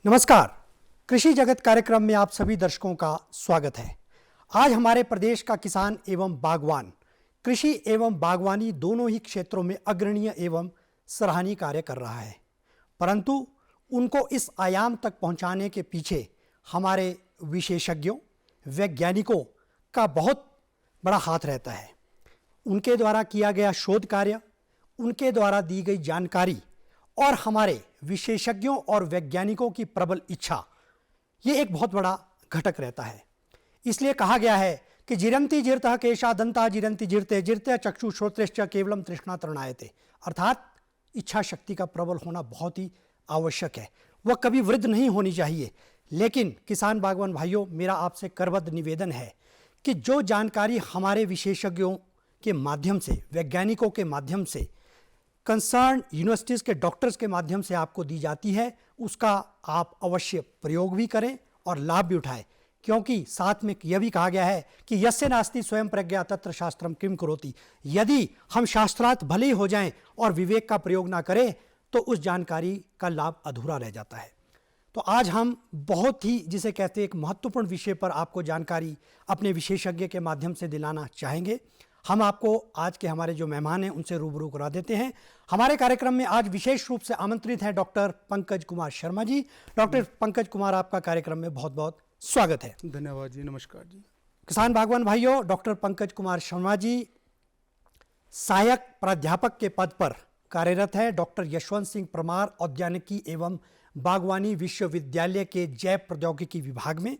नमस्कार। कृषि जगत कार्यक्रम में आप सभी दर्शकों का स्वागत है। आज हमारे प्रदेश का किसान एवं बागवान कृषि एवं बागवानी दोनों ही क्षेत्रों में अग्रणीय एवं सराहनीय कार्य कर रहा है, परंतु उनको इस आयाम तक पहुंचाने के पीछे हमारे विशेषज्ञों, वैज्ञानिकों का बहुत बड़ा हाथ रहता है। उनके द्वारा किया गया शोध कार्य, उनके द्वारा दी गई जानकारी और हमारे विशेषज्ञों और वैज्ञानिकों की प्रबल इच्छा, ये एक बहुत बड़ा घटक रहता है। इसलिए कहा गया है कि जिरंती जिरतः केशा दंता जिरंती जिरते जिरते चक्षु श्रोत्रश्च केवलम तृष्णा तृणायते, अर्थात इच्छा शक्ति का प्रबल होना बहुत ही आवश्यक है। वह कभी वृद्ध नहीं होनी चाहिए। लेकिन किसान बागवान भाइयों, मेरा आपसे करबद्ध निवेदन है कि जो जानकारी हमारे विशेषज्ञों के माध्यम से, वैज्ञानिकों के माध्यम से, कंसर्न यूनिवर्सिटीज़ के डॉक्टर्स के माध्यम से आपको दी जाती है, उसका आप अवश्य प्रयोग भी करें और लाभ भी उठाएं, क्योंकि साथ में यह भी कहा गया है कि यस्य नास्ति स्वयं प्रज्ञा तत्र शास्त्रम किम करोति। यदि हम शास्त्रार्थ भले ही हो जाएं और विवेक का प्रयोग ना करें तो उस जानकारी का लाभ अधूरा रह जाता है। तो आज हम बहुत ही, जिसे कहते हैं, एक महत्वपूर्ण विषय पर आपको जानकारी अपने विशेषज्ञ के माध्यम से दिलाना चाहेंगे। हम आपको आज के हमारे जो मेहमान हैं उनसे रूबरू करा देते हैं। हमारे कार्यक्रम में आज विशेष रूप से आमंत्रित हैं डॉक्टर पंकज कुमार शर्मा जी। डॉक्टर पंकज कुमार, आपका कार्यक्रम में बहुत बहुत स्वागत है। धन्यवाद जी, नमस्कार जी। किसान बागवान भाइयों, डॉक्टर पंकज कुमार शर्मा जी सहायक प्राध्यापक के पद पर कार्यरत है डॉक्टर यशवंत सिंह परमार औद्यानिकी एवं बागवानी विश्वविद्यालय के जैव प्रौद्योगिकी विभाग में।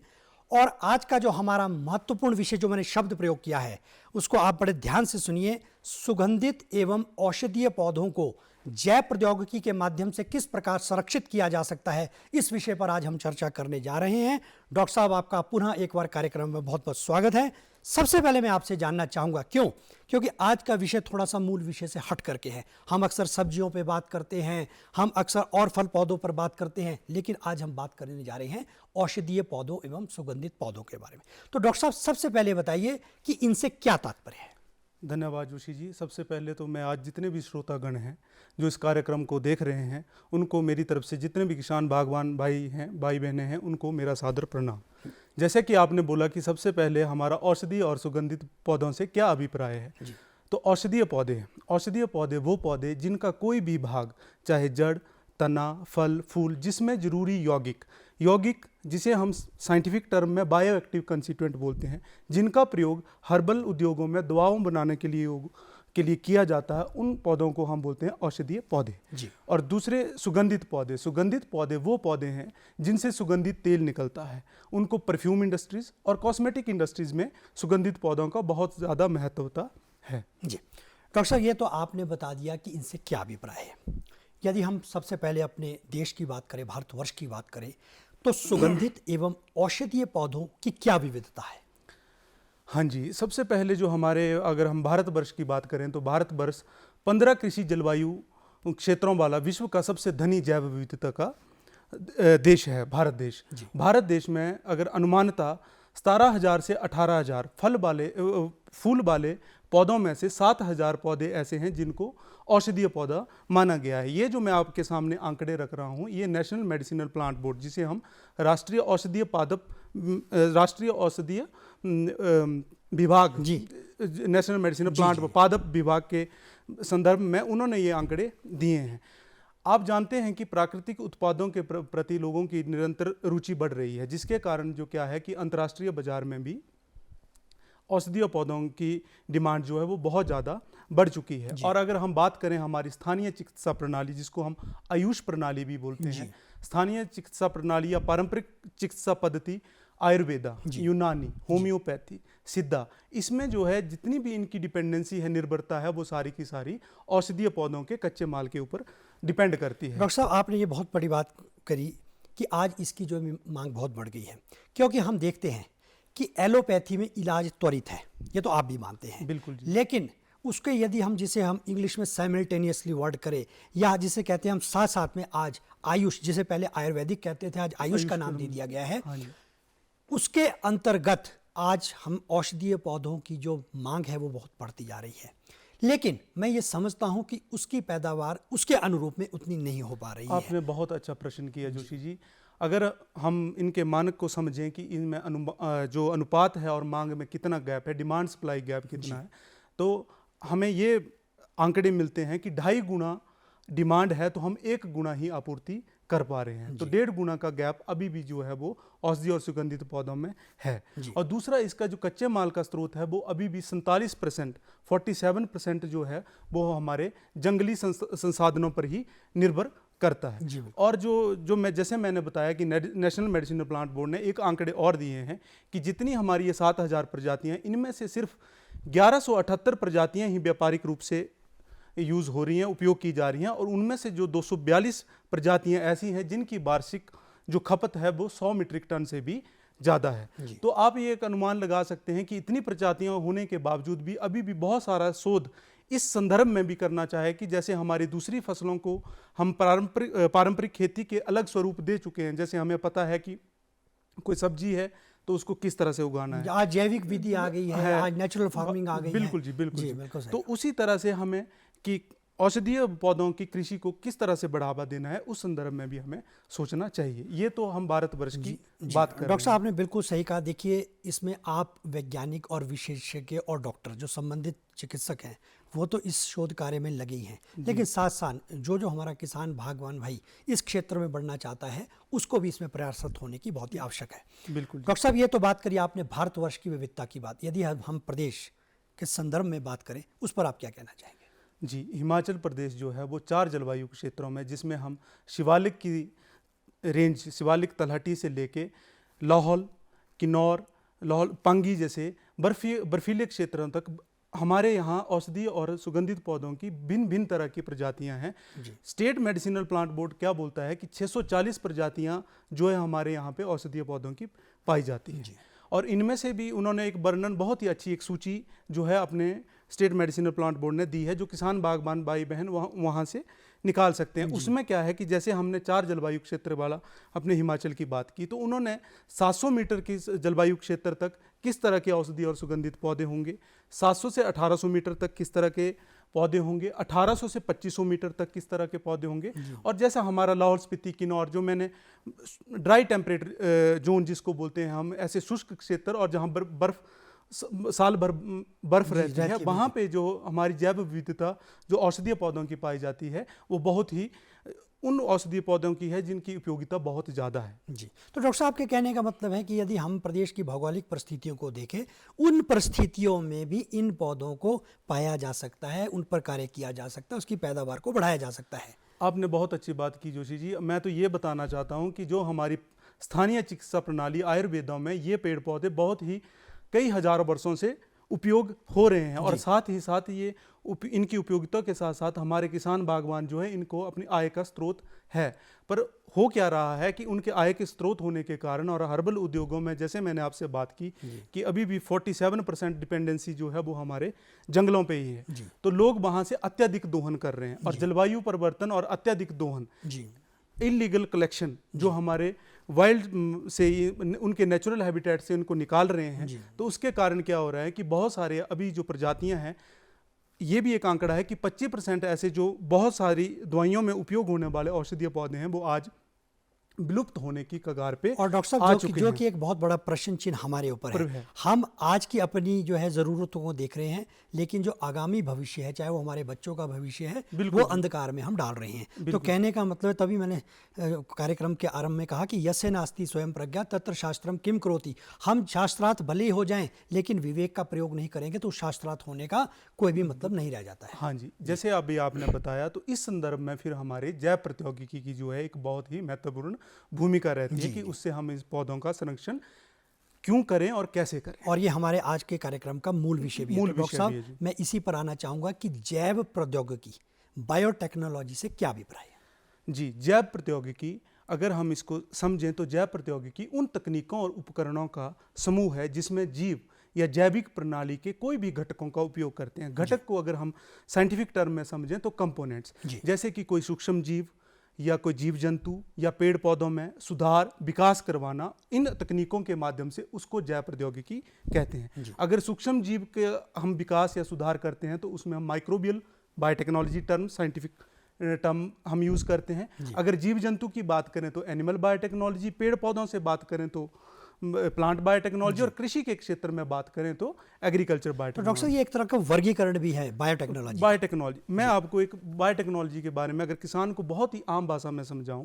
और आज का जो हमारा महत्वपूर्ण विषय, जो मैंने शब्द प्रयोग किया है, उसको आप बड़े ध्यान से सुनिए। सुगंधित एवं औषधीय पौधों को जैव प्रौद्योगिकी के माध्यम से किस प्रकार संरक्षित किया जा सकता है, इस विषय पर आज हम चर्चा करने जा रहे हैं। डॉक्टर साहब, आपका पुनः एक बार कार्यक्रम में बहुत बहुत स्वागत है। सबसे पहले मैं आपसे जानना चाहूँगा, क्योंकि आज का विषय थोड़ा सा मूल विषय से हट करके है। हम अक्सर सब्जियों पे बात करते हैं, हम अक्सर और फल पौधों पर बात करते हैं, लेकिन आज हम बात करने जा रहे हैं औषधीय पौधों एवं सुगंधित पौधों के बारे में। तो डॉक्टर साहब, सबसे पहले बताइए कि इनसे क्या तात्पर्य है। धन्यवाद जोशी जी। सबसे पहले तो मैं आज जितने भी श्रोतागण हैं जो इस कार्यक्रम को देख रहे हैं, उनको मेरी तरफ से, जितने भी किसान बागवान भाई हैं, भाई बहनें हैं, उनको मेरा सादर प्रणाम। जैसे कि आपने बोला कि सबसे पहले हमारा औषधीय और सुगंधित पौधों से क्या अभिप्राय है, तो औषधीय पौधे वो पौधे जिनका कोई भी भाग, चाहे जड़, तना, फल, फूल, जिसमें जरूरी यौगिक जिसे हम साइंटिफिक टर्म में बायो एक्टिव कंस्टिट्यूएंट बोलते हैं, जिनका प्रयोग हर्बल उद्योगों में दवाओं बनाने के लिए किया जाता है, उन पौधों को हम बोलते हैं औषधीय पौधे जी। और दूसरे सुगंधित पौधे वो पौधे हैं जिनसे सुगंधित तेल निकलता है। उनको परफ्यूम इंडस्ट्रीज और कॉस्मेटिक इंडस्ट्रीज में सुगंधित पौधों का बहुत ज़्यादा महत्वता है। जी डॉक्टर साहब, ये तो आपने बता दिया कि इनसे क्या अभिप्राय है। यदि हम सबसे पहले अपने देश की बात करें, भारतवर्ष की बात करें, तो सुगंधित एवं औषधीय पौधों की क्या विविधता है? हाँ जी, सबसे पहले जो हमारे, अगर हम भारतवर्ष की बात करें तो भारतवर्ष 15 कृषि जलवायु क्षेत्रों वाला विश्व का सबसे धनी जैव विविधता का देश है भारत देश। भारत देश में अगर अनुमानतः 17,000 से 18,000 फूल वाले पौधों में से 7,000 पौधे ऐसे हैं जिनको औषधीय पौधा माना गया है। ये जो मैं आपके सामने आंकड़े रख रहा हूँ, ये नेशनल मेडिसिनल प्लांट बोर्ड, जिसे हम राष्ट्रीय औषधीय विभाग, नेशनल मेडिसिनल प्लांट पादप विभाग के संदर्भ में उन्होंने ये आंकड़े दिए हैं। आप जानते हैं कि प्राकृतिक उत्पादों के प्रति लोगों की निरंतर रुचि बढ़ रही है, जिसके कारण जो क्या है कि अंतर्राष्ट्रीय बाजार में भी औषधीय पौधों की डिमांड जो है वो बहुत ज़्यादा बढ़ चुकी है। और अगर हम बात करें हमारी स्थानीय चिकित्सा प्रणाली, जिसको हम आयुष प्रणाली भी बोलते हैं, स्थानीय चिकित्सा प्रणाली या पारंपरिक चिकित्सा पद्धति, आयुर्वेदा, यूनानी, होम्योपैथी, सिद्धा, इसमें जो है जितनी भी इनकी डिपेंडेंसी है, निर्भरता है, वो सारी की सारी औषधीय पौधों के कच्चे माल के ऊपर डिपेंड करती है। डॉक्टर साहब, आपने ये बहुत बड़ी बात करी कि आज इसकी जो मांग बहुत बढ़ गई है, क्योंकि हम देखते हैं कि एलोपैथी में इलाज त्वरित है, ये तो आप भी मानते हैं। बिल्कुल जी। लेकिन उसके यदि हम, जिसे हम इंग्लिश में साइमल्टेनियसली वर्ड करें, या जिसे कहते हैं हम साथ साथ में आज आयुष, जिसे पहले आयुर्वेदिक कहते थे, आज आयुष का नाम दे दिया गया है, उसके अंतर्गत आज हम औषधीय पौधों की जो मांग है वो बहुत बढ़ती जा रही है। लेकिन मैं ये समझता हूं कि उसकी पैदावार उसके अनुरूप में उतनी नहीं हो पा रही है। आपने बहुत अच्छा प्रश्न किया जोशी जी। अगर हम इनके मानक को समझें कि इनमें जो अनुपात है और मांग में कितना गैप है, डिमांड सप्लाई गैप कितना है, तो हमें ये आंकड़े मिलते हैं कि 2.5 गुना डिमांड है तो हम 1 गुना ही आपूर्ति कर पा रहे हैं। तो 1.5 गुना का गैप अभी भी जो है वो औषधि और सुगंधित पौधों में है। और दूसरा, इसका जो कच्चे माल का स्रोत है वो अभी भी 47%, 47% जो है वो हमारे जंगली संसाधनों पर ही निर्भर करता है। और जो मैंने बताया कि नेशनल मेडिसिनल प्लांट बोर्ड ने एक आंकड़े और दिए हैं कि जितनी हमारी ये 7000 प्रजातियां हैं, इनमें से सिर्फ 1178 प्रजातियां ही व्यापारिक रूप से यूज़ हो रही हैं, उपयोग की जा रही हैं, और उनमें से जो 242 प्रजातियां ऐसी हैं जिनकी वार्षिक जो खपत है वो 100 मीट्रिक टन से भी ज़्यादा है। तो आप ये एक अनुमान लगा सकते हैं कि इतनी प्रजातियां होने के बावजूद भी अभी भी बहुत सारा शोध इस संदर्भ में भी करना चाहे कि जैसे हमारी दूसरी फसलों को हम पारंपरिक खेती के अलग स्वरूप दे चुके हैं। जैसे हमें पता है कि कोई सब्जी है तो उसको किस तरह से उगाना है, आज जैविक विधि आ गई है, आज नेचुरल फार्मिंग आ गई है। बिल्कुल जी, बिल्कुल। तो उसी तरह से हमें कि औषधीय पौधों की कृषि को किस तरह से बढ़ावा देना है, उस संदर्भ में भी हमें सोचना चाहिए। ये तो हम भारतवर्ष की बात कर रहे हैं। डॉक्टर साहब ने बिल्कुल सही कहा। देखिए, इसमें आप वैज्ञानिक और विशेषज्ञ और डॉक्टर जो संबंधित चिकित्सक हैं वो तो इस शोध कार्य में लगे ही हैं, लेकिन साथ साथ जो हमारा किसान बागवान भाई इस क्षेत्र में बढ़ना चाहता है उसको भी इसमें प्रयासरत होने की बहुत ही आवश्यक है। बिल्कुल डॉक्टर साहब, ये तो बात करिए आपने भारतवर्ष की विविधता की बात। यदि हम प्रदेश के संदर्भ में बात करें, उस पर आप क्या कहना चाहेंगे? जी, हिमाचल प्रदेश जो है वो 4 जलवायु क्षेत्रों में, जिसमें हम शिवालिक की रेंज, शिवालिक तलहटी से लेके लाहौल, किन्नौर, लाहौल पांगी जैसे बर्फीले क्षेत्रों तक हमारे यहाँ औषधीय और सुगंधित पौधों की भिन्न भिन्न तरह की प्रजातियां हैं। स्टेट मेडिसिनल प्लांट बोर्ड क्या बोलता है कि 640 प्रजातियां जो है हमारे यहाँ पे औषधीय पौधों की पाई जाती हैं। और इनमें से भी उन्होंने एक वर्णन, बहुत ही अच्छी एक सूची जो है अपने स्टेट मेडिसिनल प्लांट बोर्ड ने दी है, जो किसान बागबान भाई बहन वहाँ से निकाल सकते हैं। उसमें क्या है कि जैसे हमने 4 जलवायु क्षेत्र वाला अपने हिमाचल की बात की, तो उन्होंने 700 मीटर की जलवायु क्षेत्र तक किस तरह के औषधीय और सुगंधित पौधे होंगे, 700 से 1800 मीटर तक किस तरह के पौधे होंगे, 1800 से 2500 मीटर तक किस तरह के पौधे होंगे, और जैसा हमारा लाहौल स्पीति, किन्नौर, जो मैंने ड्राई टेम्परेट जोन जिसको बोलते हैं हम, ऐसे शुष्क क्षेत्र और जहाँ बर्फ साल भर बर्फ रहती है, वहाँ पे जो हमारी जैव विविधता जो औषधीय पौधों की पाई जाती है वो बहुत ही उन औषधीय पौधों की है जिनकी उपयोगिता बहुत ज़्यादा है। जी, तो डॉक्टर साहब के कहने का मतलब है कि यदि हम प्रदेश की भौगोलिक परिस्थितियों को देखें, उन परिस्थितियों में भी इन पौधों को पाया जा सकता है, उन पर कार्य किया जा सकता है, उसकी पैदावार को बढ़ाया जा सकता है। आपने बहुत अच्छी बात की जोशी जी। मैं तो ये बताना चाहता हूँ कि जो हमारी स्थानीय चिकित्सा प्रणाली आयुर्वेदों में ये पेड़ पौधे बहुत ही कई हजारों वर्षों से उपयोग हो रहे हैं, और साथ ही साथ ये इनकी उपयोगिता के साथ साथ हमारे किसान बागवान जो है इनको अपनी आय का स्रोत है। पर हो क्या रहा है कि उनके आय के स्रोत होने के कारण और हर्बल उद्योगों में, जैसे मैंने आपसे बात की कि अभी भी 47% डिपेंडेंसी जो है वो हमारे जंगलों पे ही है, तो लोग वहाँ से अत्यधिक दोहन कर रहे हैं, और जलवायु परिवर्तन और अत्यधिक दोहन, इलीगल कलेक्शन जो हमारे वाइल्ड से उनके नेचुरल हैबिटेट से उनको निकाल रहे हैं, तो उसके कारण क्या हो रहा है कि बहुत सारे अभी जो प्रजातियां हैं, ये भी एक आंकड़ा है कि 25% ऐसे जो बहुत सारी दवाइयों में उपयोग होने वाले औषधीय पौधे हैं वो आज विलुप्त होने की कगार पे और डॉक्टर साहब जो कि एक बहुत बड़ा प्रश्न चिन्ह हमारे ऊपर है। हम आज की अपनी जो है ज़रूरतों को देख रहे हैं, लेकिन जो आगामी भविष्य है, चाहे वो हमारे बच्चों का भविष्य है, वो अंधकार में हम डाल रहे हैं। तो कहने का मतलब, तभी मैंने कार्यक्रम के आरंभ में कहा कि यस्य नास्ति स्वयं प्रज्ञा तत्र शास्त्रम किम करोति। हम शास्त्रार्थ भले ही हो जाएं, लेकिन विवेक का प्रयोग नहीं करेंगे तो शास्त्रार्थ होने का कोई भी मतलब नहीं रह जाता है। हाँ जी, जैसे अभी आपने बताया, तो इस संदर्भ में फिर हमारे जैव प्रौद्योगिकी की जो है एक बहुत ही महत्वपूर्ण भूमिका रहती है कि उससे हम इस पौधों का संरक्षण क्यों करें और कैसे करें। और ये हमारे आज के कार्यक्रम का मूल विषय भी है। डॉक्टर साहब, मैं इसी पर आना चाहूँगा कि जैव प्रौद्योगिकी, बायोटेक्नोलॉजी से क्या अभिप्राय है? जी, जैव प्रौद्योगिकी अगर हम इसको समझें तो जैव प्रौद्योगिकी उन तकनीकों और उपकरणों का समूह है जिसमें जीव या जैविक प्रणाली के कोई भी घटकों का उपयोग करते हैं। घटक को अगर हम साइंटिफिक टर्म में समझें तो कंपोनेंट्स, जैसे कि कोई सूक्ष्म जीव या कोई जीव जंतु या पेड़ पौधों में सुधार विकास करवाना, इन तकनीकों के माध्यम से उसको जैव प्रौद्योगिकी कहते हैं। अगर सूक्ष्म जीव के हम विकास या सुधार करते हैं तो उसमें हम microbial biotechnology term scientific term हम यूज़ करते हैं। अगर जीव जंतु की बात करें तो एनिमल बायोटेक्नोलॉजी, पेड़ पौधों से बात करें तो प्लांट बायोटेक्नोलॉजी, और कृषि के क्षेत्र में बात करें तो एग्रीकल्चर तो बायोटेक्नोलॉजी। डॉक्टर साहब, ये एक तरह का वर्गीकरण भी है बायोटेक्नोलॉजी। बायोटेक्नोलॉजी, मैं आपको एक बायोटेक्नोलॉजी के बारे में अगर किसान को बहुत ही आम भाषा में समझाऊं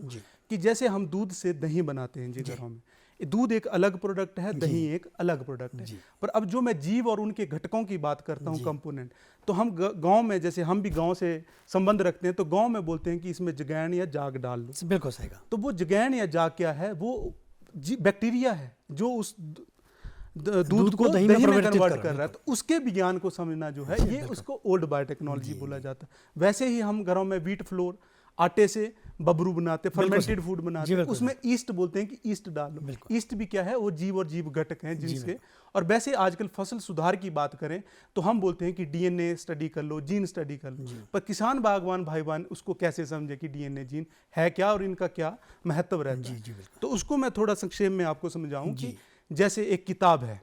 कि जैसे हम दूध से दही बनाते हैं जी घरों में, दूध एक अलग प्रोडक्ट है, दही एक अलग प्रोडक्ट है। पर अब जो मैं जीव और उनके घटकों की बात करता हूँ, कंपोनेंट, तो हम गांव में, जैसे हम भी गांव से संबंध रखते हैं, तो गांव में बोलते हैं कि इसमें जगैन या जाग डाल लो। बिल्कुल सही कहा। तो वो जगैन या जाग क्या है? वो बैक्टीरिया है जो उस दूध को दही में कन्वर्ट कर रहा है। तो उसके विज्ञान को समझना जो है, ये उसको ओल्ड बायोटेक्नोलॉजी बोला जाता है। वैसे ही हम घरों में व्हीट फ्लोर, आटे से बबरू बनाते, फर्मेंटेड फूड बनाते हैं, उसमें ईस्ट बोलते हैं कि ईस्ट डालो। ईस्ट भी क्या है? वो जीव और जीव घटक हैं जिनसे, और वैसे आजकल फसल सुधार की बात करें तो हम बोलते हैं कि डीएनए स्टडी कर लो, जीन स्टडी कर लो। पर किसान बागवान भाईवान उसको कैसे समझे कि डीएनए जीन है क्या और इनका क्या महत्व रहता है? तो उसको मैं थोड़ा संक्षेप में आपको समझाऊं कि जैसे एक किताब है,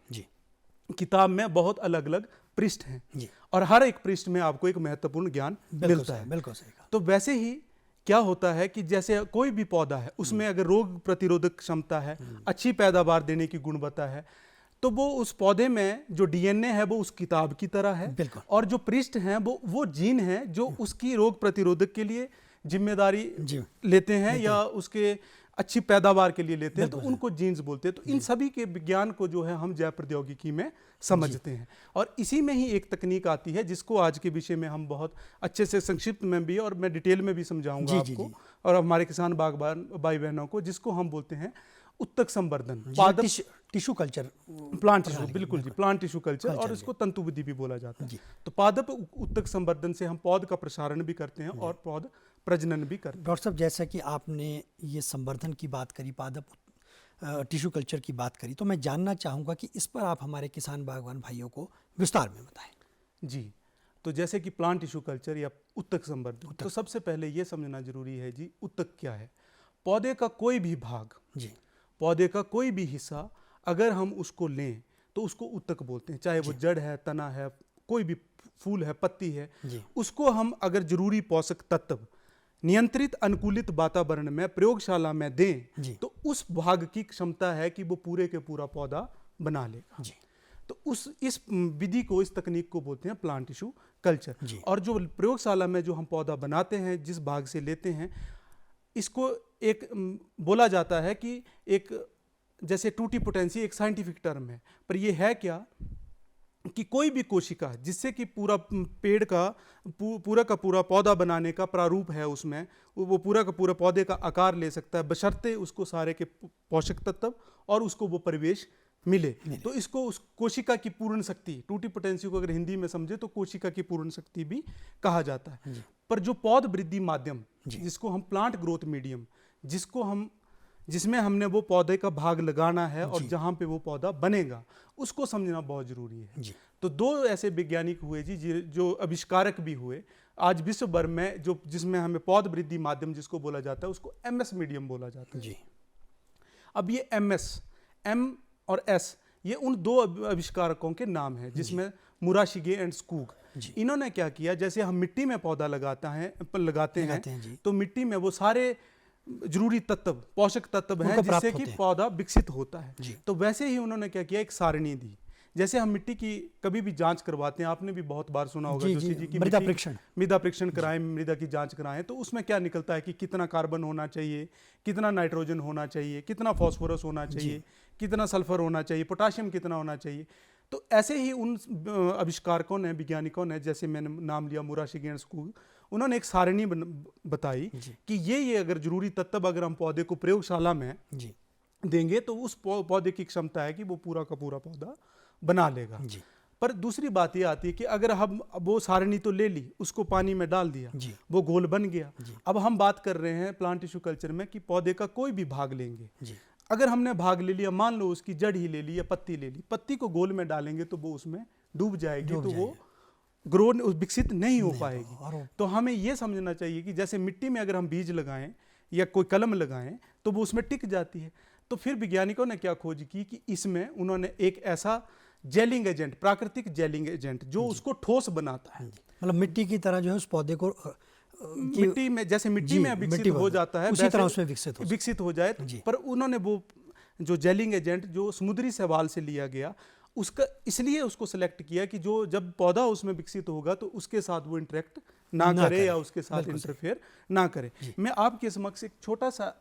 किताब में बहुत अलग अलग पृष्ठ हैं और हर एक पृष्ठ में आपको एक महत्वपूर्ण ज्ञान मिलता है। बिल्कुल सही कहा। तो वैसे ही क्या होता है कि जैसे कोई भी पौधा है, उसमें अगर रोग प्रतिरोधक क्षमता है, अच्छी पैदावार देने की गुणवत्ता है, तो वो उस पौधे में जो डीएनए है वो उस किताब की तरह है, और जो पृष्ठ हैं वो जीन हैं जो उसकी रोग प्रतिरोधक के लिए जिम्मेदारी लेते हैं या उसके अच्छी पैदावार के लिए लेते हैं, तो उनको जीन्स बोलते हैं। तो इन सभी के विज्ञान को जो है हम जैव प्रौद्योगिकी में समझते हैं, और इसी में ही एक तकनीक आती है जिसको आज के विषय में हम बहुत अच्छे से संक्षिप्त में भी और मैं डिटेल में भी समझाऊंगा आपको और हमारे किसान बागवान भाई बहनों को, जिसको हम बोलते हैं उत्तक संवर्धन, पादप टिश्यू कल्चर, प्लांट टिश्यू, बिल्कुल जी, प्लांट टिश्यू कल्चर, और इसको तंतु विधि भी बोला जाता है। तो पादप उत्तक संवर्धन से हम पौध का प्रसारण भी करते हैं और पौध प्रजनन भी करते हैं। डॉक्टर साहब, जैसा कि आपने ये संवर्धन की बात करी, पादप टिश्यू कल्चर की बात करी, तो मैं जानना चाहूँगा कि इस पर आप हमारे किसान बागवान भाइयों को विस्तार में बताएं। जी, तो जैसे कि प्लांट टिश्यू कल्चर या उत्तक संवर्धन, तो सबसे पहले ये समझना जरूरी है जी, उत्तक क्या है? पौधे का कोई भी भाग, पौधे का कोई भी हिस्सा अगर हम उसको लें तो उसको उत्तक बोलते हैं, चाहे वो जड़ है, तना है, कोई भी फूल है, पत्ती है, उसको हम अगर जरूरी पोषक तत्व नियंत्रित अनुकूलित वातावरण में प्रयोगशाला में दें तो उस भाग की क्षमता है कि वो पूरे के पूरा पौधा बना लेगा। तो इस विधि को, इस तकनीक को बोलते हैं प्लांट टिश्यू कल्चर। और जो प्रयोगशाला में जो हम पौधा बनाते हैं, जिस भाग से लेते हैं, इसको एक बोला जाता है कि एक जैसे टूटी पोटेंसी एक साइंटिफिक टर्म है, पर ये है क्या कि कोई भी कोशिका जिससे कि पूरा पेड़ का पूरा का पूरा पौधा बनाने का प्रारूप है, उसमें वो पूरा का पूरा पौधे का आकार ले सकता है, बशर्ते उसको सारे के पोषक तत्व और उसको वो परिवेश मिले। तो इसको उस कोशिका की पूर्ण शक्ति, टूटी पोटेंसी को अगर हिंदी में समझे तो कोशिका की पूर्ण शक्ति भी कहा जाता है। पर जो पौध वृद्धि माध्यम, जिसको हम प्लांट ग्रोथ मीडियम, जिसमें हमने वो पौधे का भाग लगाना है और जहां पे वो पौधा बनेगा, उसको समझना बहुत जरूरी है। तो दो ऐसे वैज्ञानिक हुए जी, जो आविष्कारक भी हुए आज विश्व भर में, जो जिसमें हमें पौध वृद्धि माध्यम जिसको बोला जाता है, उसको एमएस मीडियम बोला जाता है। अब ये एम और एस, ये उन दो आविष्कारकों के नाम है, जिसमें मुराशिगे एंड स्कूग। इन्होंने क्या किया, जैसे हम मिट्टी में पौधा लगाते हैं तो मिट्टी में वो सारे जरूरी तत्व, पोषक तत्व हैं जिससे कि पौधा विकसित होता है। तो वैसे ही उन्होंने क्या किया, एक सारणी दी। जैसे हम मिट्टी की कभी भी जांच करवाते हैं, आपने भी बहुत बार सुना होगा जोशी जी की मृदा परीक्षण कराएं, मृदा की जांच कराएं, तो उसमें क्या निकलता है कि कितना कार्बन होना चाहिए, कितना नाइट्रोजन होना चाहिए, कितना फास्फोरस होना चाहिए, कितना सल्फर होना चाहिए, पोटाशियम कितना होना चाहिए। तो ऐसे ही उन आविष्कारकों ने, वैज्ञानिकों ने, जैसे मैंने नाम लिया मुराशिगे एंड स्कूग, उन्होंने एक सारणी बताई कि ये अगर जरूरी तत्व अगर हम पौधे को प्रयोगशाला में देंगे तो उस पौधे की क्षमता है कि वो पूरा का पूरा पौधा बना लेगा। पर दूसरी बात ये आती है कि अगर हम वो सारणी तो ले ली, उसको पानी में डाल दिया, वो घोल बन गया। अब हम बात कर रहे हैं प्लांट टिश्यू कल्चर में कि पौधे का कोई भी भाग लेंगे, अगर हमने भाग ले लिया, मान लो उसकी जड़ ही ले ली या पत्ती ले ली, पत्ती को घोल में डालेंगे तो वो उसमें डूब जाएगी, तो वो ग्रो विकसित नहीं हो पाएगी। तो हमें ये समझना चाहिए कि जैसे मिट्टी में अगर हम बीज लगाएं या कोई कलम लगाएं तो वो उसमें टिक जाती है। तो फिर वैज्ञानिकों ने क्या खोज की कि इसमें उन्होंने एक ऐसा जेलिंग एजेंट, प्राकृतिक जेलिंग एजेंट, जो उसको ठोस बनाता है, मतलब मिट्टी की तरह जो है उस पौधे को मिट्टी में, जैसे मिट्टी में विकसित हो जाता है उसी तरह उसमें विकसित हो जाए। पर उन्होंने वो जो जेलिंग एजेंट जो समुद्री शैवाल से लिया गया, उसका इसलिए उसको सेलेक्ट किया कि जो जब पौधा उसमें विकसित होगा तो उसके साथ वो इंटरेक्ट ना करे या उसके साथ इंटरफेयर ना करे। मैं आपके समक्ष एक छोटा सा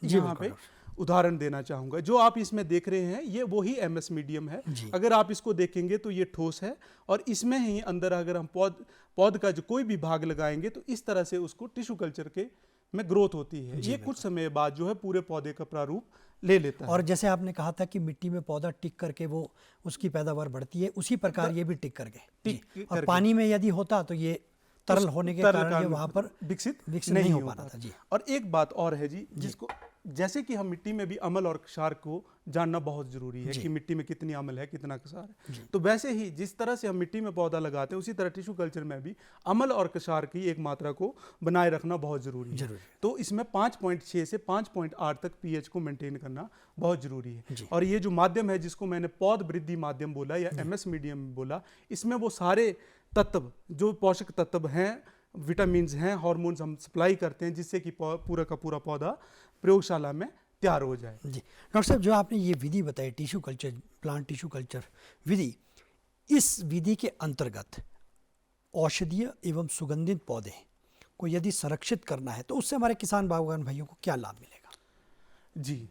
यहाँ पे उदाहरण देना चाहूंगा। जो आप इसमें देख रहे हैं ये वही एमएस मीडियम है। अगर आप इसको देखेंगे तो ये ठोस है और इसमें ही अंदर अगर हम पौध का जो कोई भी भाग लगाएंगे तो इस तरह से उसको टिश्यू कल्चर के में ग्रोथ होती है। ये कुछ समय बाद जो है पूरे पौधे का प्रारूप ले लेता है। और जैसे आपने कहा था कि मिट्टी में पौधा टिक करके वो उसकी पैदावार बढ़ती है, उसी प्रकार ये भी टिक करके और पानी में यदि होता तो ये तरल होने के कारण वहां पर विकसित नहीं हो पाता था जी। और एक बात और है जी, जिसको जैसे कि हम मिट्टी में भी अम्ल और क्षार को जानना बहुत जरूरी है कि मिट्टी में कितनी अम्ल है कितना क्षार है। तो वैसे ही जिस तरह से हम मिट्टी में पौधा लगाते हैं उसी तरह टिश्यू कल्चर में भी अम्ल और क्षार की एक मात्रा को बनाए रखना बहुत जरूरी है। तो इसमें 5.6 से 5.8 तक पीएच को मेंटेन करना बहुत जरूरी है। और ये जो माध्यम है जिसको मैंने पौध वृद्धि माध्यम बोला या एमएस मीडियम बोला, इसमें वो सारे तत्व जो पोषक तत्व हैं, विटामिन्स हैं, हार्मोन्स हम सप्लाई करते हैं जिससे कि पूरा का पूरा पौधा प्रयोगशाला में तैयार हो जाए। जी डॉक्टर साहब, जो आपने ये विधि बताई tissue culture, plant tissue culture विधि, इस विधि के अंतर्गत औषधीय एवं सुगंधित पौधे को यदि संरक्षित करना है तो उससे हमारे किसान बागवान भाइयों को क्या लाभ मिलेगा? जी,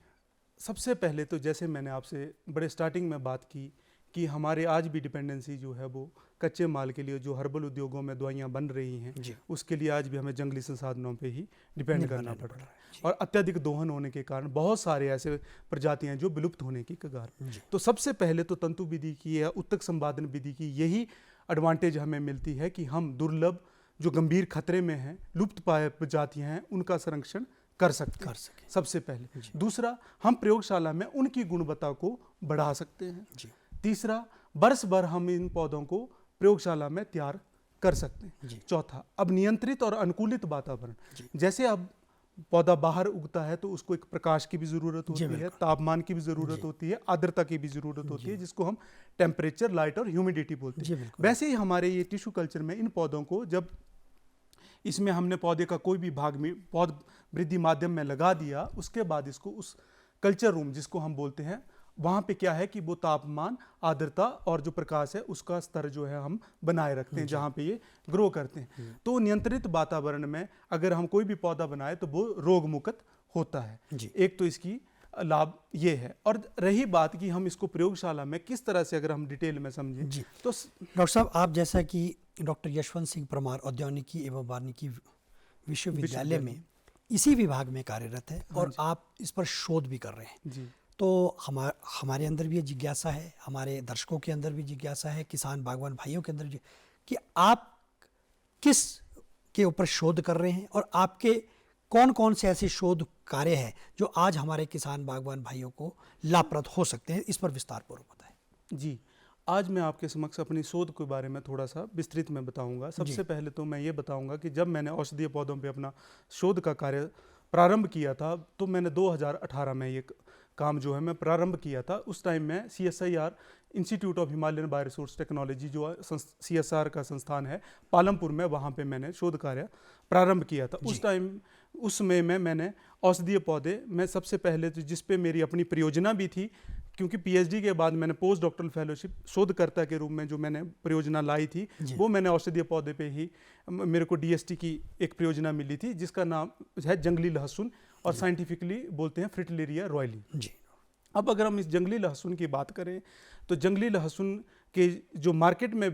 सबसे पहले तो जैसे मैंने आपसे बड़े स्टार्टिंग में बात की कि हमारे आज भी डिपेंडेंसी जो है वो कच्चे माल के लिए जो हर्बल उद्योगों में दवाइयाँ बन रही हैं उसके लिए आज भी हमें जंगली संसाधनों पे ही डिपेंड करना पड़ रहा है। और अत्यधिक दोहन होने के कारण बहुत सारे ऐसे प्रजातियां जो विलुप्त होने की कगार। तो सबसे पहले तो तंतु विधि की या उत्तक संपादन विधि की यही एडवांटेज हमें मिलती है कि हम दुर्लभ जो गंभीर खतरे में हैं, लुप्त पाए प्रजातियां हैं, उनका संरक्षण कर सकते सबसे पहले। दूसरा, हम प्रयोगशाला में उनकी गुणवत्ता को बढ़ा सकते हैं। तीसरा, बरस भर हम इन पौधों को प्रयोगशाला में तैयार कर सकते हैं। चौथा, अब नियंत्रित और अनुकूलित वातावरण, जैसे अब पौधा बाहर उगता है तो उसको एक प्रकाश की भी जरूरत होती है, तापमान की भी जरूरत होती है, आर्द्रता की भी जरूरत होती है, जिसको हम टेम्परेचर, लाइट और ह्यूमिडिटी बोलते हैं। वैसे ही हमारे ये टिश्यू कल्चर में इन पौधों को जब इसमें हमने पौधे का कोई भी भाग में पौध वृद्धि माध्यम में लगा दिया, उसके बाद इसको उस कल्चर रूम जिसको हम बोलते हैं, वहाँ पे क्या है कि वो तापमान, आर्द्रता और जो प्रकाश है उसका स्तर जो है हम बनाए रखते हैं जहाँ पे ये ग्रो करते हैं। तो नियंत्रित वातावरण में अगर हम कोई भी पौधा बनाए तो वो रोग मुक्त होता है। एक तो इसकी लाभ ये है। और रही बात कि हम इसको प्रयोगशाला में किस तरह से अगर हम डिटेल में समझें तो डॉक्टर साहब, आप जैसा कि डॉक्टर यशवंत सिंह परमार औद्यानिकी एवं वानिकी विश्वविद्यालय में इसी विभाग में कार्यरत है और आप इस पर शोध भी कर रहे हैं, तो हमारे अंदर भी ये जिज्ञासा है, हमारे दर्शकों के अंदर भी जिज्ञासा है, किसान बागवान भाइयों के अंदर भी, कि आप किस के ऊपर शोध कर रहे हैं और आपके कौन कौन से ऐसे शोध कार्य हैं जो आज हमारे किसान बागवान भाइयों को लाभप्रद हो सकते हैं, इस पर विस्तार पूर्वक बताएं। जी, आज मैं आपके समक्ष अपनी शोध के बारे में थोड़ा सा विस्तृत में बताऊंगा। सबसे पहले तो मैं ये बताऊंगा कि जब मैंने औषधीय पौधों पे अपना शोध का कार्य प्रारंभ किया था तो मैंने 2018 में ये काम जो है मैं प्रारंभ किया था। उस टाइम में CSIR institute of Himalayan bioresource technology जो CSR का संस्थान है पालमपुर में, वहाँ पे मैंने शोध कार्य प्रारंभ किया था। उस समय में मैंने औषधीय पौधे में सबसे पहले तो जिस पे मेरी अपनी परियोजना भी थी, क्योंकि PhD के बाद मैंने पोस्ट डॉक्टरल फेलोशिप शोधकर्ता के रूप में जो मैंने परियोजना लाई थी वो मैंने औषधीय पौधे पे ही, मेरे को DST की एक परियोजना मिली थी जिसका नाम है जंगली लहसुन और साइंटिफिकली बोलते हैं फ्रिटिलेरिया रॉयली। अब अगर हम इस जंगली लहसुन की बात करें तो जंगली लहसुन के जो मार्केट में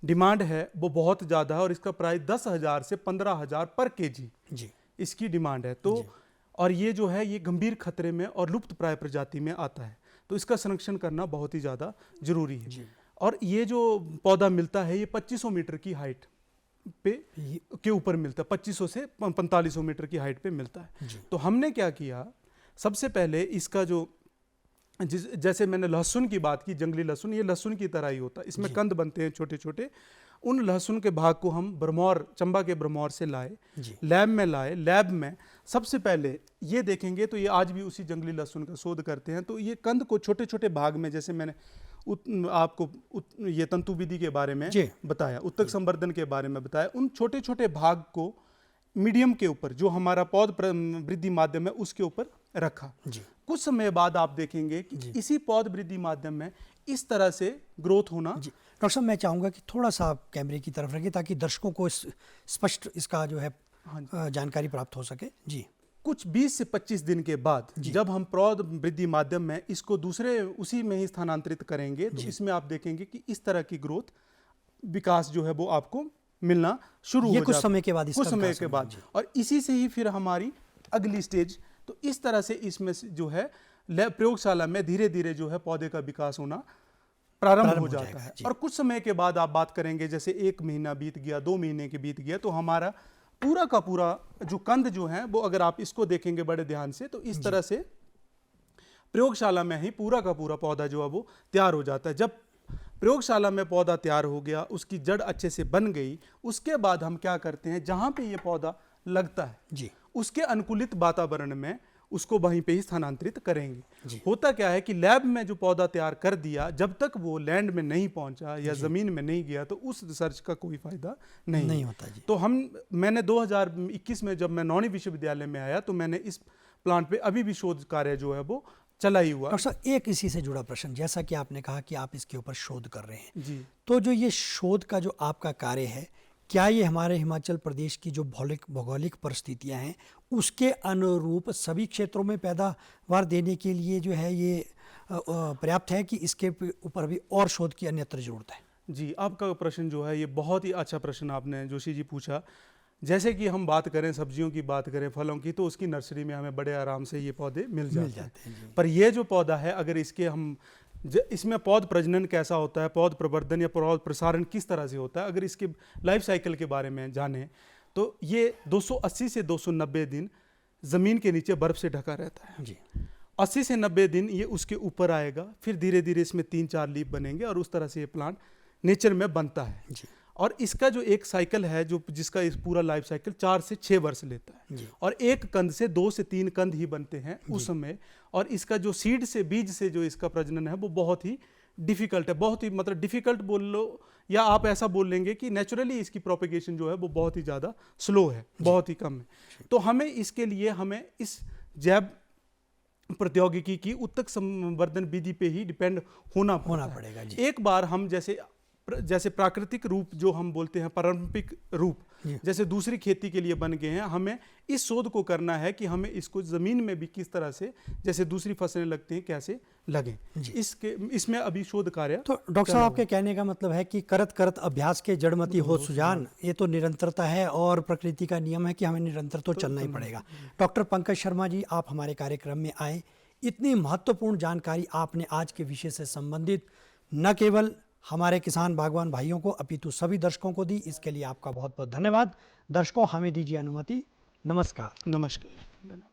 डिमांड है वो बहुत ज़्यादा है और इसका प्राइस 10,000 से 15,000 पर kg इसकी डिमांड है। तो और ये जो है ये गंभीर खतरे में और लुप्त प्राय प्रजाति में आता है, तो इसका संरक्षण करना बहुत ही ज़्यादा जरूरी है। और ये जो पौधा मिलता है ये 2500 मीटर की हाइट पे के ऊपर मिलता है, 2500 से 4500 मीटर की हाइट पे मिलता है। तो हमने क्या किया, सबसे पहले इसका जो जैसे मैंने लहसुन की बात की, जंगली लहसुन ये लहसुन की तरह ही होता है, इसमें कंद बनते हैं छोटे छोटे। उन लहसुन के भाग को हम ब्रह्मौर, चंबा के ब्रह्मौर से लाए, लैब में लाए। लैब में सबसे पहले ये देखेंगे तो ये आज भी उसी जंगली लहसुन का शोध करते हैं। तो ये कंद को छोटे छोटे भाग में, जैसे मैंने आपको ये तंतु विधि के बारे में बताया, उत्तक संवर्धन के बारे में बताया, उन छोटे छोटे भाग को मीडियम के ऊपर, जो हमारा पौध वृद्धि माध्यम है उसके ऊपर रखा। जी। कुछ समय बाद आप देखेंगे कि इसी पौध वृद्धि माध्यम में इस तरह से ग्रोथ होना। जी डॉक्टर साहब, मैं चाहूँगा कि थोड़ा सा आप कैमरे की तरफ रखिए ताकि दर्शकों को स्पष्ट इसका जो है जानकारी प्राप्त हो सके। जी। कुछ 20 से 25 दिन के बाद जब हम पौध वृद्धि माध्यम में इसको दूसरे उसी में ही स्थानांतरित करेंगे तो इसमें आप देखेंगे कि इस तरह की ग्रोथ विकास जो है वो आपको मिलना शुरू हो जाएगा कुछ समय के बाद, कुछ समय के बाद। और इसी से ही फिर हमारी अगली स्टेज, तो इस तरह से इसमें जो है प्रयोगशाला में धीरे धीरे जो है पौधे का विकास होना प्रारंभ हो जाता है। और कुछ समय के बाद आप बात करेंगे, जैसे 1 महीना बीत गया, 2 महीने के बीत गया, तो हमारा पूरा का पूरा जो कंद जो है वो, अगर आप इसको देखेंगे बड़े ध्यान से, तो इस तरह से प्रयोगशाला में ही पूरा का पूरा पौधा जो है वो तैयार हो जाता है। जब प्रयोगशाला में पौधा तैयार हो गया, उसकी जड़ अच्छे से बन गई, उसके बाद हम क्या करते हैं, जहां पे ये पौधा लगता है जी, उसके अनुकूलित वातावरण में उसको वहीं पे ही स्थानांतरित करेंगे। होता क्या है कि लैब में जो पौधा तैयार कर दिया, जब तक वो लैंड में नहीं पहुंचा या जमीन में नहीं गया, तो उस रिसर्च का कोई फायदा नहीं होता जी। तो मैंने 2021 में जब मैं नौणी विश्वविद्यालय में आया तो मैंने इस प्लांट पे अभी भी शोध कार्य जो है वो चला ही हुआ। डॉक्टर साहब, एक इसी से जुड़ा प्रश्न, जैसा कि आपने कहा कि आप इसके ऊपर शोध कर रहे हैं जी, तो जो ये शोध का जो आपका कार्य है, क्या ये हमारे हिमाचल प्रदेश की जो भौगोलिक परिस्थितियां हैं उसके अनुरूप सभी क्षेत्रों में पैदावार देने के लिए जो है ये पर्याप्त है कि इसके ऊपर भी और शोध की अन्यत्र जरूरत है? जी, आपका प्रश्न जो है ये बहुत ही अच्छा प्रश्न आपने जोशी जी पूछा। जैसे कि हम बात करें सब्जियों की, बात करें फलों की, तो उसकी नर्सरी में हमें बड़े आराम से ये पौधे मिल जाते हैं। पर ये जो पौधा है, अगर इसके हम इसमें पौध प्रजनन कैसा होता है, पौध प्रवर्धन या पौध प्रसारण किस तरह से होता है, अगर इसके लाइफ साइकिल के बारे में जानें तो ये 280 से 290 दिन ज़मीन के नीचे बर्फ़ से ढका रहता है जी। 80 से 90 दिन ये उसके ऊपर आएगा, फिर धीरे धीरे इसमें 3-4 लीफ बनेंगे और उस तरह से ये प्लांट नेचर में बनता है जी। और इसका जो एक साइकिल है, जो जिसका इस पूरा लाइफ साइकिल 4 से 6 वर्ष लेता है जी। और एक कंद से 2 से 3 कंद ही बनते हैं उस समय। और इसका जो सीड से, बीज से जो इसका प्रजनन है वो बहुत ही डिफिकल्ट है, बहुत ही मतलब डिफिकल्ट बोल लो या आप ऐसा बोल लेंगे कि नेचुरली इसकी प्रोपेगेशन जो है वो बहुत ही ज़्यादा स्लो है, बहुत ही कम है। तो हमें इसके लिए हमें इस जैव प्रौद्योगिकी की उत्तक संवर्धन विधि पे ही डिपेंड होना पड़ेगा जी। एक बार हम जैसे प्राकृतिक रूप जो हम बोलते हैं, पारंपरिक रूप जैसे दूसरी खेती के लिए बन गए हैं, हमें इस शोध को करना है कि हमें इसको जमीन में भी किस तरह से, जैसे दूसरी फसलें लगती हैं, कैसे लगें। इसमें अभी शोध कार्य। तो डॉक्टर साहब, आपके कहने का मतलब है कि करत करत अभ्यास के जड़मती हो सुजान, ये तो निरंतरता है और प्रकृति का नियम है कि हमें निरंतर तो चलना ही पड़ेगा। डॉक्टर पंकज शर्मा जी, आप हमारे कार्यक्रम में आए, इतनी महत्वपूर्ण जानकारी आपने आज के विषय से संबंधित न केवल हमारे किसान बागवान भाइयों को अपितु सभी दर्शकों को दी, इसके लिए आपका बहुत बहुत धन्यवाद। दर्शकों, हमें दीजिए अनुमति। नमस्कार। नमस्कार।